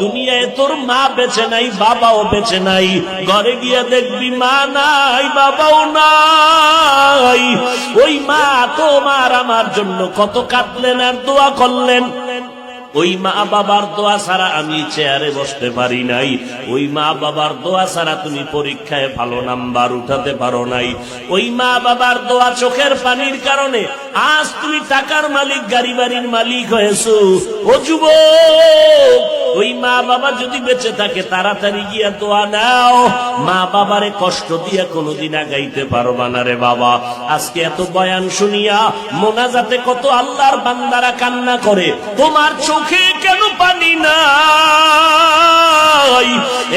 দুনিয়ায় তোর মা বেঁচে নাই, বাবাও বেঁচে নাই, ঘরে গিয়া দেখবি মা নাই, বাবাও নাই। ওই মা তোমার আমার জন্য কত কাঁদলেন আর দোয়া করলেন। ওই মা বাবার দোয়া ছাড়া আমি চেয়ারে বসতে পারি নাই, ওই মা বাবার দোয়া ছাড়া তুমি পরীক্ষায় ভালো নাম্বার উঠাতে পারো নাই, ওই মা বাবার দোয়া চোখের পানির কারণে আজ তুমি টাকার মালিক, গাড়ি বাড়ির মালিক হয়েছো। ও যুবক, ওই মা বাবা যদি বেঁচে থাকে তাড়াতাড়ি গিয়া দোয়া নাও। মা বাবারে কষ্ট দিয়া কোনোদিন আগাইতে পারবা না রে বাবা। আজকে এত বয়ান শুনিয়া মোনাজাতে কত আল্লাহর বান্দারা কান্না করে, তোমার চোখে কেন পানি নাই?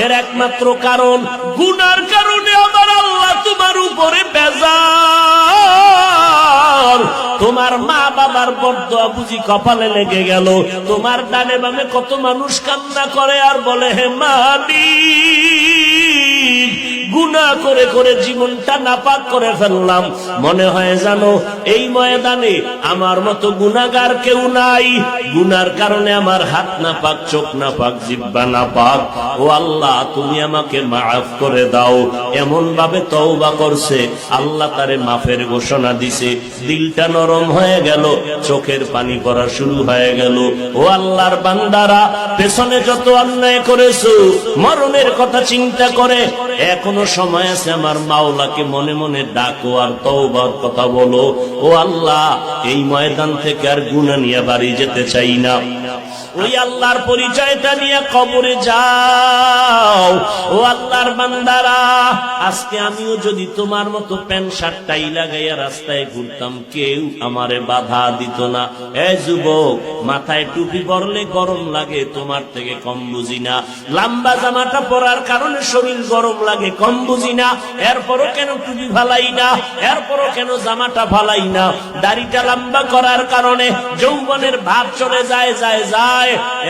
এর একমাত্র কারণ গুনার কারণে আমার আল্লাহ তোমার উপরে বেজার। তোমার মা বাবার বরদোয়া বুঝি কপালে লেগে গেল। তোমার ডানে বামে কত মানুষ কান্না করে আর বলে, হে মালিক, গুনাহ করে করে জীবনটা নাপাক করে ফেললাম। মনে হয় জানো এই ময়দানে আমার মতো গুনাহগার কেউ নাই। গুনার কারণে আমার হাত নাপাক, চোখ নাপাক, জিহ্বা নাপাক। ও আল্লাহ, তুমি আমাকে মাফ করে দাও। এমন ভাবে তওবা করছে, আল্লাহ তারে মাফের ঘোষণা দিছে। দিলটা নরম হয়ে গেল, চোখের পানি পড়া শুরু হয়ে গেল। ও আল্লাহর বান্দারা, পেছনে যত অন্যায় করেছো, মরণের কথা চিন্তা করে এখনো সময় আছে, আমার মাওলাকে মনে মনে ডাকো আর তওবার কথা বলো। ও আল্লাহ, এই ময়দান থেকে আর গুনাহ নিয়ে বাড়ি যেতে চাই না। ওই আল্লাহর পরিচয়টা নিয়ে কবরে যাও। ও আল্লাহর বান্দারা, আজকে আমিও যদি তোমার মতো প্যান্ট শার্ট টাই লাগাইয়া রাস্তায় ঘুরতাম, কেউ আমারে বাধা দিত না। এ যুবক, মাথায় টুপি পরলে গরম লাগে, তোমার থেকে কম বুঝি না। লম্বা জামাটা পরার কারণে শরীর গরম লাগে, কম বুঝি না। এরপরও কেন টুপি ফালাই না, এরপরও কেন জামাটা ফালাই না। দাড়িটা লম্বা করার কারণে যৌবনের ভাব চলে যায় যায় যায়,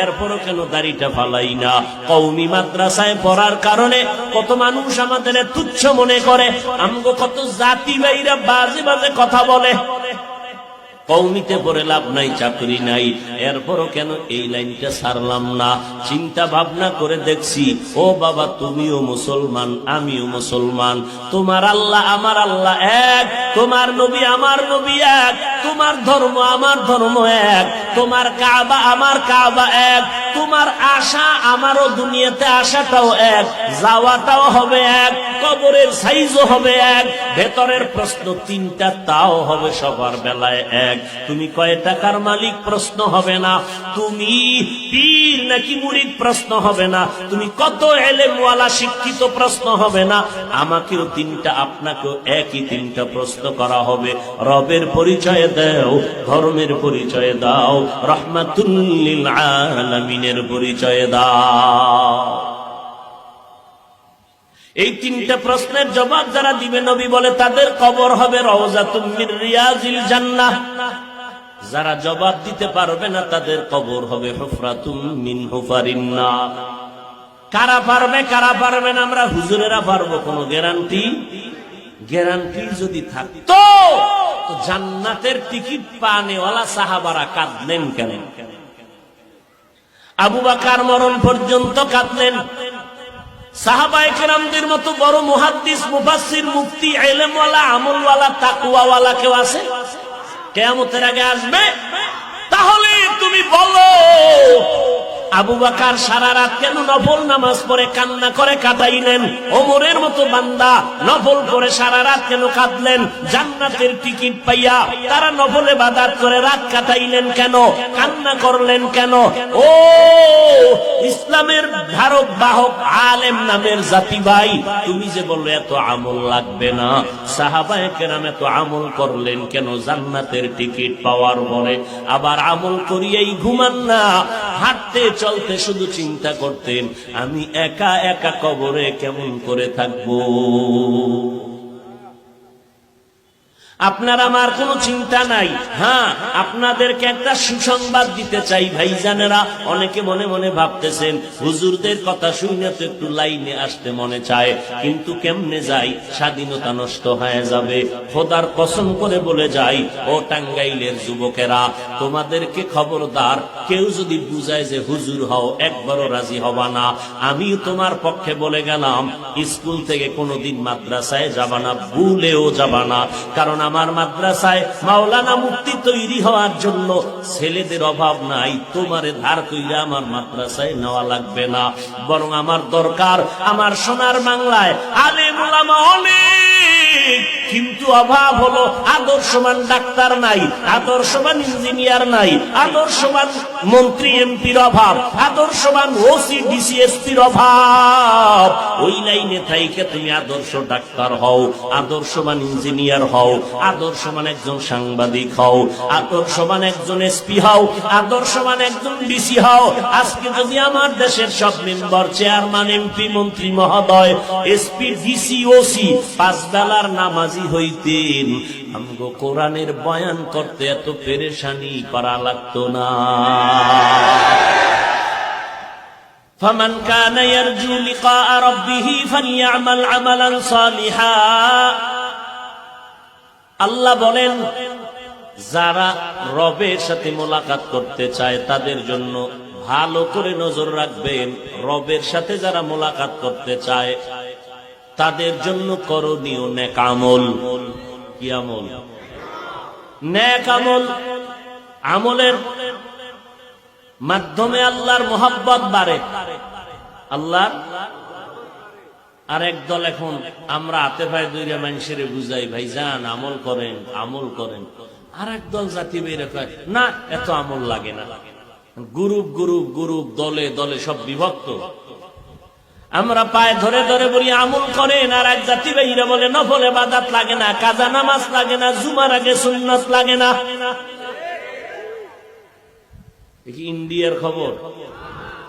এরপরও কেন দাড়িটা ফালাই না। কওমি মাদ্রাসায় পড়ার কারণে কত মানুষ আমাদের তুচ্ছ মনে করে, আমগো কত জাতি ভাইরা বাজে বাজে কথা বলে। কওমিতে পড়ে লাভ নাই, চাকরি নাই, এরপরও কেন এই লাইনটা ছাড়লাম না। চিন্তা ভাবনা করে দেখছি, ও বাবা, তুমিও মুসলমান, আমিও মুসলমান। তোমার আল্লাহ আমার আল্লাহ এক, তোমার নবী আমার নবী এক, তোমার ধর্ম আমার ধর্ম এক, তোমার কাবা আমার কাবা এক, তোমার আশা আমারও দুনিয়াতে আশাটাও এক, যাওয়াটাও হবে এক, কবরের সাইজও হবে এক, ভেতরের প্রশ্ন তিনটা তাও হবে সবার বেলায় এক। তুমি কয় টাকার মালিক প্রশ্ন হবে না, তুমি পীর নাকি মুরিদ প্রশ্ন হবে না, তুমি কত এলেমওয়ালা শিক্ষিত প্রশ্ন হবে না। আমাকেও তিনটা, আপনাকেও একই তিনটা প্রশ্ন করা হবে। রবের পরিচয় দাও, ধর্মের পরিচয় দাও, রাহমাতুল লিল আলামিনের পরিচয় দাও। এই তিনটা প্রশ্নের জবাব যারা দিবে, নবী বলে তাদের কবর হবে রওজাতুম মির রিয়াজিল জান্নাহ। যারা জবাব দিতে পারবে না তাদের কবর হবে হুফরাতুম মিন হুফারিন নার। কারা পারবে কারা পারবে না আমরা হুজুরেরা পারবো, কোনো গ্যারান্টি যদি থাকতো তো জান্নাতের টিকিট পানেওয়ালা সাহাবারা কাঁদলেন কেন? আবু বকর মরণ পর্যন্ত কাঁদলেন। সাহাবায়ে কেরামদের মতো বড় মুহাদ্দিস, মুফাসসির, মুফতি, ইলমওয়ালা, আমলওয়ালা, তাকওয়াওয়ালা কেউ আছে? কিয়ামতের আগে আসবে? তাহলে তুমি বলো, আবু বকর সারা রাত কেন নফল নামাজ পড়ে কান্না করে কাটাইলেন? ওমরের মতো বান্দা নফল করে সারা রাত কেন কাঁদলেন? জান্নাতের টিকিট পাইয়া তারা নফল ইবাদত করে রাত কাটাইলেন কেন? কান্না করলেন কেন? ও ইসলামের ধারক বাহক আলেম নামের জাতি ভাই, তুমি যে বললে এত আমল লাগবে না, সাহাবায়ে কেরাম এত আমল করলেন কেন জান্নাতের টিকিট পাওয়ার পরে? আবার আমল করিয়েই ঘুমান না, হাঁটতে চলতে শুধু চিন্তা করতেন, আমি একা একা কবরে কেমন করে থাকবো। আপনার আমার কোনো চিন্তা নাই। হ্যাঁ, আপনাদেরকে একটা সুসংবাদ দিতে চাই ভাইজানেরা। অনেকে মনে মনে ভাবতেছেন হুজুরদের কথা শুনে তো একটু লাইনে আসতে মনে চায়, কিন্তু কেমনে যাই, স্বাধীনতা নষ্ট হয়ে যাবে। খোদার কসম করে বলে যাই, ও টাঙ্গাইলের যুবকেরা, তোমাদেরকে খবরদার, কেউ যদি বুঝায় যে হুজুর হও, একবারও রাজি হবা না। আমিও তোমার পক্ষে বলে গেলাম, স্কুল থেকে কোনোদিন মাদ্রাসায় যাবা না, ভুলেও যাবা না। কারণ আমার মাদ্রাসায় মাওলানা মুফতি তৈরি হওয়ার জন্য ছেলেদের অভাব নাই। তোমারে ধার কইরা আমার মাদ্রাসায় নেওয়া লাগবে না, বরং আমার দরকার আমার সোনার বাংলায় আলেম ওলামা অনেক, কিন্তু অভাব হলো আদর্শবান ডাক্তার নাই, আদর্শবান ইঞ্জিনিয়ার নাই, আদর্শবান মন্ত্রী এমপির অভাব, আদর্শবান ওসি ডিসি এসপির অভাব। ওই লাইনে থাইকে তুমি আদর্শ ডাক্তার হও, আদর্শবান ইঞ্জিনিয়ার হও, আদর্শবান একজন সাংবাদিক হও, আদর্শবান একজন এসপি হও, আদর্শবান একজন ডিসি হও। আজকে যদি আমার দেশের সব মেম্বার, চেয়ারম্যান, এমপি, মন্ত্রী মহোদয়, এসপি, ডিসি, ওসি পাঁচ বেলার নামাজি হইতেন, আমগো কোরআনের বয়ান করতে এত পেরেশানি করা লাগতো না। فمن كان يرجو لقاء ربه فليعمل عملا صالحا। আল্লাহ বলেন, যারা রবের সাথে মোলাকাত করতে চায় তাদের জন্য ভালো করে নজর রাখবেন। রবের সাথে যারা মোলাকাত করতে চায় তাদের জন্য করণীয় নেক আমল। কি আমল? নেক আমল। আমলের মাধ্যমে আল্লাহর মোহাব্বত বাড়ে। আল্লাহ আর একদল এখন আমরা হাতে পায়ে দইরা মানুষের বুঝাই, ভাই যান আমল করেন, আমল করেন। আর একদল জাতি বেড়ে কয় না, এত আমল লাগে না। গ্রুপ গ্রুপ গ্রুপ, দলে দলে সব বিভক্ত। আমরা পায়ে ধরে ধরে বলি আমল করেন, আর এক জাতি ভাইরা বলে নফল ইবাদত লাগে না, কাজা নামাজ লাগে না, জুমার আগে সুন্নাত লাগে না। ইন্ডিয়ার খবর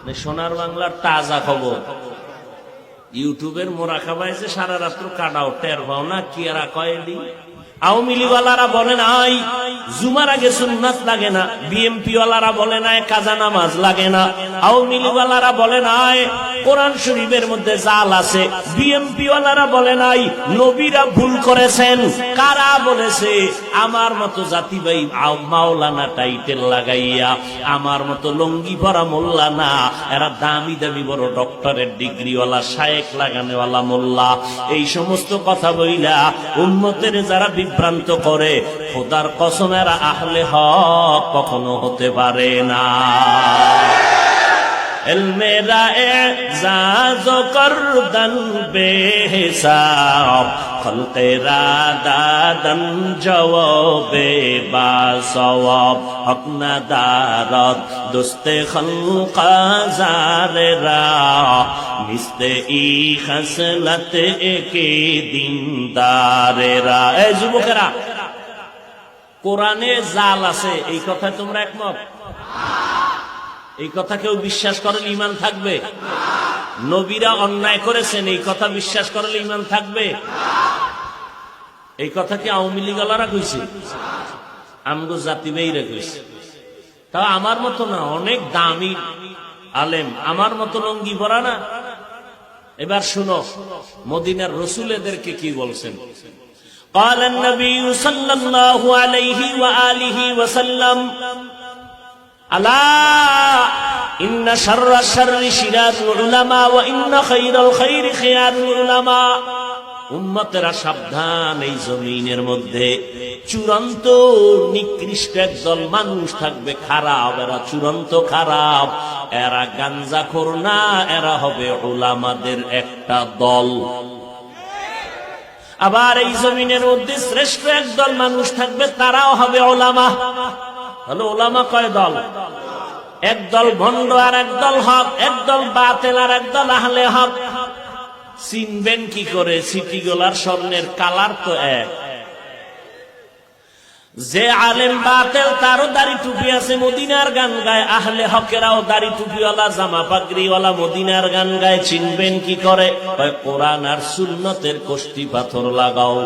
না সোনার বাংলার তাজা খবর? ইউটিউবের মোরাকাবায় যে সারা রাত্র কাটাও, টের পাও না কি আর কয়েদি। আওয়ামী লীগওয়ালারা বলে নাই জুমার আগে সুন্নাত লাগে না, বিএমপি ওয়ালারা বলে নাই কাজা নামাজ লাগে না, আওয়ামী লীগওয়ালারা বলে নাই কোরআন শরীফের মধ্যে জাল আছে, বিএমপি ওয়ালারা বলে নাই নবীরা ভুল করেছেন। কারা বলেছে? আমার মতো জাতি ভাই মাওলানা টাইটেল লাগাইয়া, আমার মতো লঙ্গি পরা মোল্লা না, এরা দামি দামি বড় ডক্টরের ডিগ্রিওয়ালা, শায়েক লাগানেওয়ালা মোল্লা। এই সমস্ত কথা বইলা উম্মতের যারা বিভ্রান্ত করে, খোদার কসম এরা আহলে হক কখনো হতে পারে না। মেরা এজাজ করদন বেহিসাব, খলকেরা দাদন জওয়াবে বাসওয়াব, হক না দারত দোস্তে খলকা জারেরা, মিস্তে ই খসলত একে দিনদারেরা। এই যুবকেরা, কোরআনে জাল আছে, এই কথায় তোমরা একমত? এই কথা কেউ বিশ্বাস করলে ইমান থাকবে? নবীরা অন্যায় করেছেন, এই কথা বিশ্বাস করলে ইমান থাকবে? এই কথা কি আওয়ামী লীগওয়ালারা কইছে? আমগো জাতি বেইরা কইছে। তাও আমার মতো না, অনেক দামি আলেম, আমার মতো লঙ্গি পরা না। এবার শুনো মদিনার রাসূল এদেরকে কি বলছেন। قال النبي صلى الله عليه وآله وسلم আলা ইন্না শাররা শাররি শিরারুল উলামা ওয়া ইন্না খায়রাল খায়রি খিয়ারুল উলামা। উম্মতেরা সাবধান, এই জমিনের মধ্যে চূড়ান্ত নিকৃষ্ট একদল মানুষ থাকবে, খারাপ, এরা চূড়ান্ত খারাপ। এরা গাঞ্জাখোর না, এরা হবে উলামাদের একটা দল। আবার এই জমিনের মধ্যে শ্রেষ্ঠ একদল মানুষ থাকবে, তারাও হবে উলামা। হলো উলামা কয় দল? একদল ভণ্ড আর একদল হক, একদল বাতিল আর একদল আহলে হক। চিনবেন কি করে? সিটিগুলার স্বর্ণের কালার তো এক। যে আলেম বাতিল তারও দাড়ি টুপি আছে, মদিনার গান গায়। আহলে হকেরাও দাড়ি টুপিওয়ালা, জামা পাগড়িওয়ালা, মদিনার গান গায়। চিনবেন কি করে? কোরআন আর সুন্নতের কষ্টি পাথর লাগাও।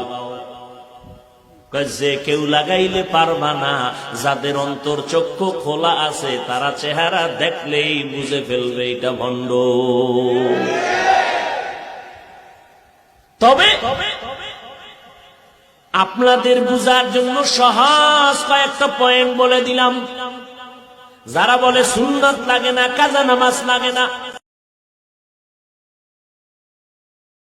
যে কেউ লাগাইলে পারবা না, যাদের অন্তর চক্ষু খোলা আছে তারা চেহারা দেখলেই বুঝে ফেলবে এটা ভণ্ড। তবে আপনাদের বুঝার জন্য সহজ কয়েকটা পয়েন্ট বলে দিলাম। যারা বলে সুন্নাত লাগে না, কাজা নামাজ লাগে না,